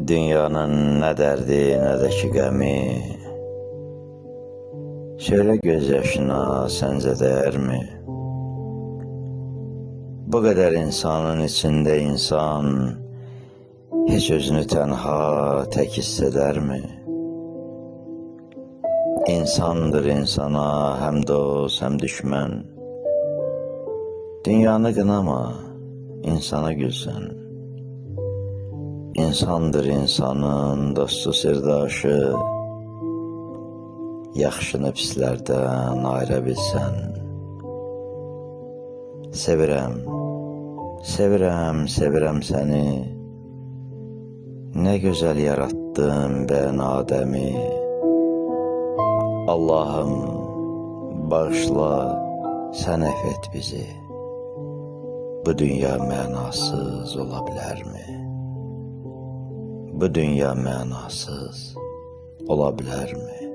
Dünyanın nə dərdi, nə də ki qəmi, söylə göz yaşına səncə dəyərmi? Bu qədər insanın içində insan heç özünü tənha, tək hiss edərmi? İnsandır insana həm dost, həm düşmən. Dünyanı qınama, insana gülsən. İnsandır insanın dostu, sirdaşı, yaxşını pislərdən ayıra bilsən. Sevirəm, sevirəm, sevirəm səni. Nə gözəl yarattın bən Adəmi. Allahım, bağışla, sən əff et bizi. Bu dünya mənasız ola bilərmi? Bu dünya mənasız ola bilərmi?